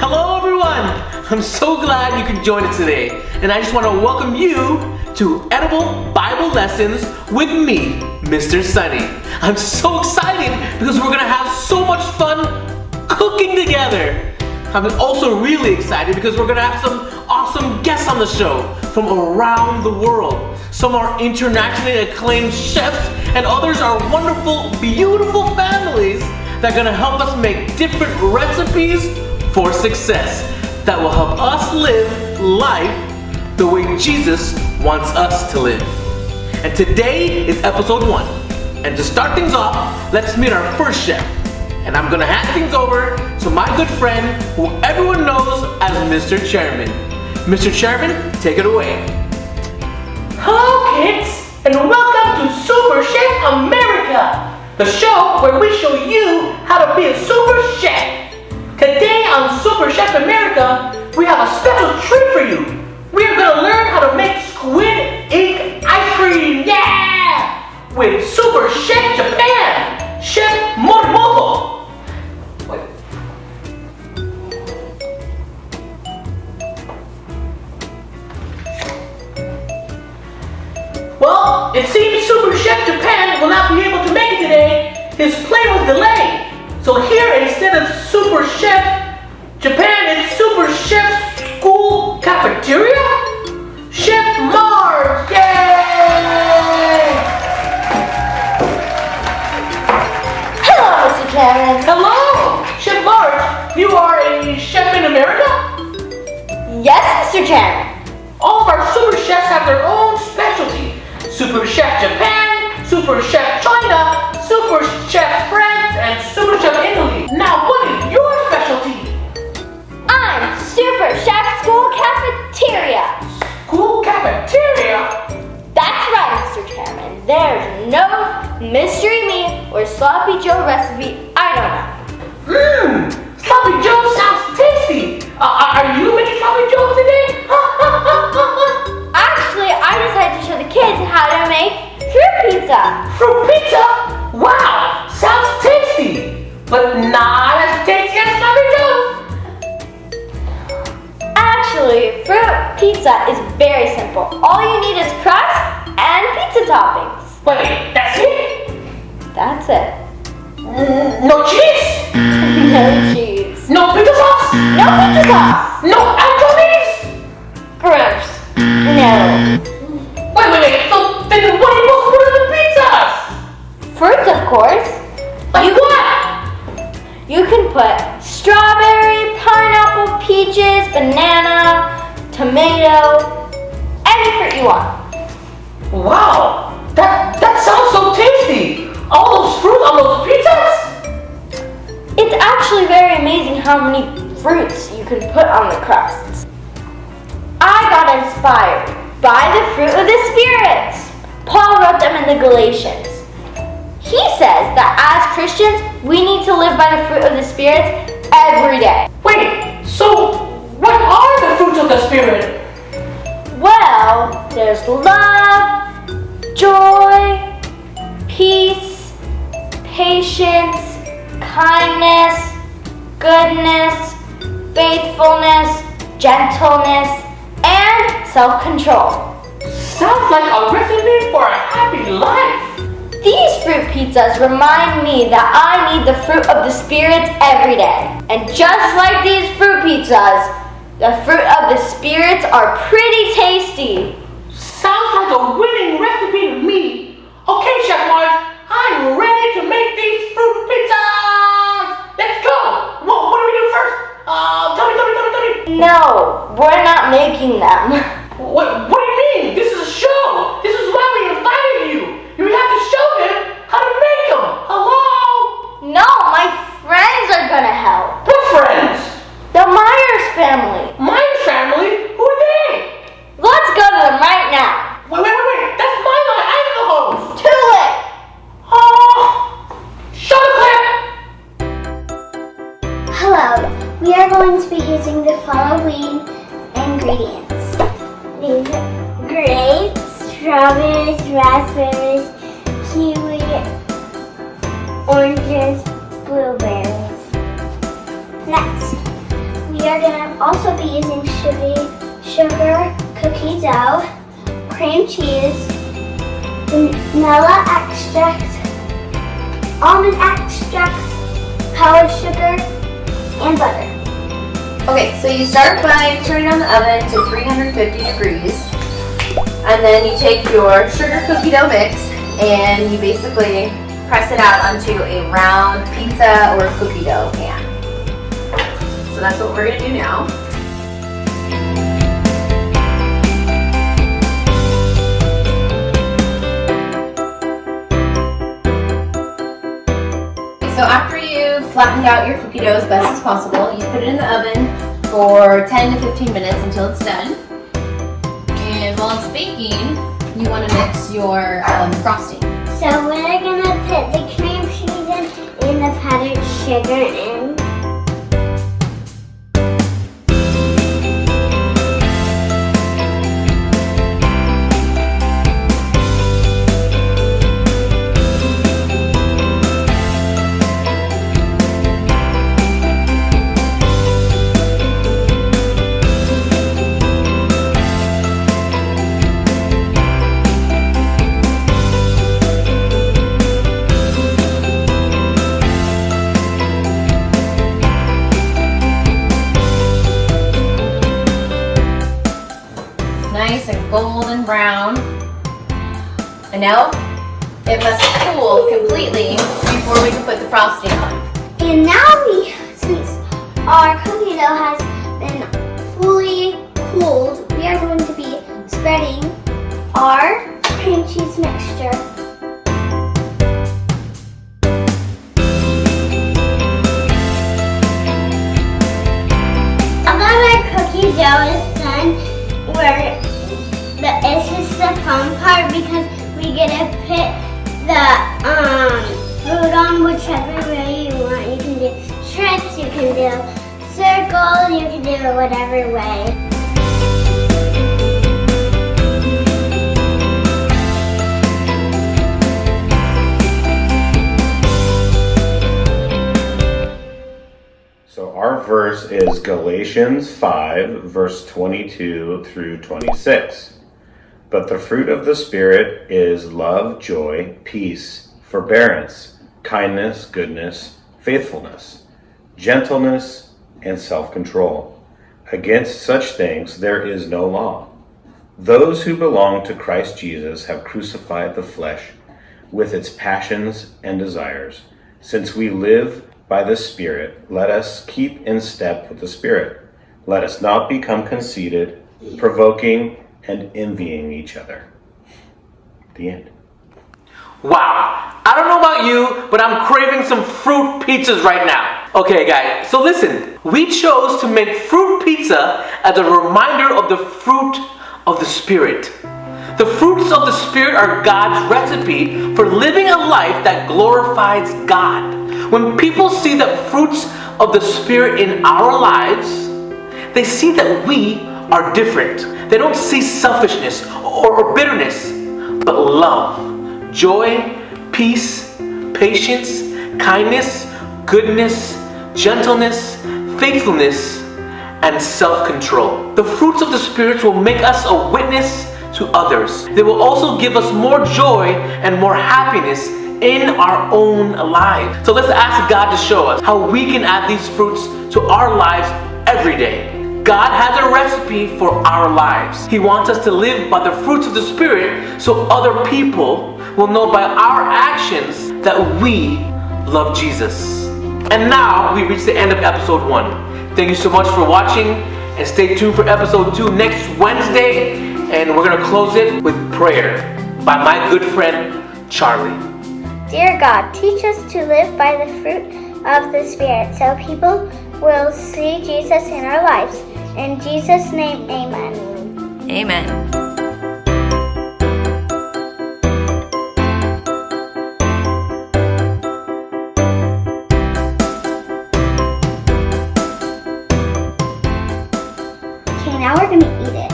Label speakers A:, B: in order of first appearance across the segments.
A: Hello everyone! I'm so glad you could join us today. And I just want to welcome you to Edible Bible Lessons with me, Mr. Sunny. I'm so excited because we're going to have so much fun cooking together. I'm also really excited because we're going to have some awesome guests on the show from around the world. Some are internationally acclaimed chefs and others are wonderful, beautiful families that are going to help us make different recipes for success that will help us live life the way Jesus wants us to live. And today is episode 1. And to start things off, let's meet our first chef. And I'm gonna hand things over to my good friend who everyone knows as Mr. Chairman. Mr. Chairman, take it away.
B: Hello kids, and welcome to Super Chef America, the show where we show you how to be a super chef. Today on Super Chef America, we have a special treat for you. We are going to learn how to make squid ink ice cream, yeah! With Super Chef Japan, Chef Morimoto. Wait. Well, it seems Super Chef Japan will not be able to make it today. His plane was delayed. So here, instead of Super Chef Japan, it's Super Chef School Cafeteria? Chef Mars, yay!
C: Hello, Mr. Chairman.
B: Hello, Chef Mars. You are a chef in America?
C: Yes, Mr. Chairman.
B: All of our super chefs have their own specialty. Super Chef Japan, Super Chef China, Super Chef France, and Super Chef Italy. Now, what is your specialty?
C: I'm Super Chef School Cafeteria.
B: School cafeteria?
C: That's right, Mr. Chairman. There's no mystery meat or sloppy Joe recipe I don't know.
B: Sloppy Joe sounds tasty. Are you making sloppy Joe today?
C: Actually, I decided to show the kids how to make fruit pizza.
B: Fruit pizza? Wow, sounds tasty, but not as tasty as sloppy Joe.
C: Actually, fruit pizza is very simple. All you need is crust and pizza toppings.
B: Wait, that's it?
C: That's it.
B: No cheese?
C: No cheese.
B: No pizza sauce?
C: No pizza sauce.
B: No anchovies?
C: Gross. No.
B: Wait. So then what are you supposed to put in the pizzas?
C: Fruits, of course.
B: Like what?
C: You can put strawberry, pineapple, peaches, banana, tomato, any fruit you want.
B: Wow, that sounds so tasty. All those fruit on those pizzas?
C: It's actually very amazing how many fruits you can put on the crusts. I got inspired by the fruit of the spirits. Paul wrote them in the Galatians. He says that as Christians, we need to live by the fruit of the spirits every day.
B: Wait, so what are the fruits of the spirit?
C: Well, there's love, joy, peace, patience, kindness, goodness, faithfulness, gentleness, and self-control.
B: Sounds like a recipe for a happy life.
C: These fruit pizzas remind me that I need the fruit of the spirits every day. And just like these fruit pizzas, the fruit of the spirits are pretty tasty.
B: Sounds like a winning recipe to me. Okay, Chef Marge, I'm ready to make these fruit pizzas. Let's go. What do we do first? Tell me.
C: No, we're not making them.
B: What do you mean? This is a show. This is why we invited you. You have to show them how to make them. Hello?
C: No, my friends are gonna help.
B: What friends?
C: The Myers family.
B: Myers family? Who are they?
C: Let's go to them right now.
B: Wait. That's my line. I'm the host.
C: Too late.
B: Oh, show the clip.
D: Hello, we are going to be using the following ingredients. These are grapes, strawberries, raspberries, kiwi, oranges, blueberries. Next, we we are going to also be using sugar, cookie dough, cream cheese, vanilla extract, almond extracts, powdered sugar, and butter.
E: Okay, so you start by turning on the oven to 350 degrees, and then you take your sugar cookie dough mix and you basically press it out onto a round pizza or cookie dough pan. So that's what we're going to do now. So after you've flattened out your cookie dough as best as possible, you put it in the oven for 10 to 15 minutes until it's done. And while it's baking, you want to mix your frosting.
D: So we're going to put the cream cheese in and the powdered sugar in.
E: Nice and golden brown. And now it must cool completely before we can put the frosting on.
D: And now since our cookie dough has been fully cooled, we are going to be spreading our cream cheese mixture. Now that our cookie dough is done, it's just the fun part because we get to put the fruit on whichever way you want. You can do strips, you can do circle, you can do it whatever way.
F: So our verse is Galatians 5, verse 22 through 26. But the fruit of the Spirit is love, joy, peace, forbearance, kindness, goodness, faithfulness, gentleness, and self-control. Against such things there is no law. Those who belong to Christ Jesus have crucified the flesh with its passions and desires. Since we live by the Spirit, let us keep in step with the Spirit. Let us not become conceited, provoking, and envying each other. The end.
A: Wow, I don't know about you, but I'm craving some fruit pizzas right now. Okay guys, so listen, we chose to make fruit pizza as a reminder of the fruit of the Spirit. The fruits of the Spirit are God's recipe for living a life that glorifies God. When people see the fruits of the Spirit in our lives, they see that we are different. They don't see selfishness or bitterness, but love, joy, peace, patience, kindness, goodness, gentleness, faithfulness, and self-control. The fruits of the Spirit will make us a witness to others. They will also give us more joy and more happiness in our own lives. So let's ask God to show us how we can add these fruits to our lives every day. God has a recipe for our lives. He wants us to live by the fruits of the Spirit so other people will know by our actions that we love Jesus. And now we reach the end of episode 1. Thank you so much for watching, and stay tuned for episode 2 next Wednesday. And we're going to close it with prayer by my good friend Charlie.
D: Dear God, teach us to live by the fruit of the Spirit so people will see Jesus in our lives. In Jesus' name, amen.
E: Amen.
D: Okay, now we're going to eat it.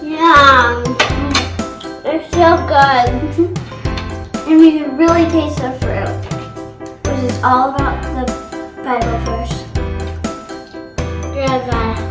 D: Yum! It's so good. And we can really taste the fruit, which is all about the Bible verse. You're a guy.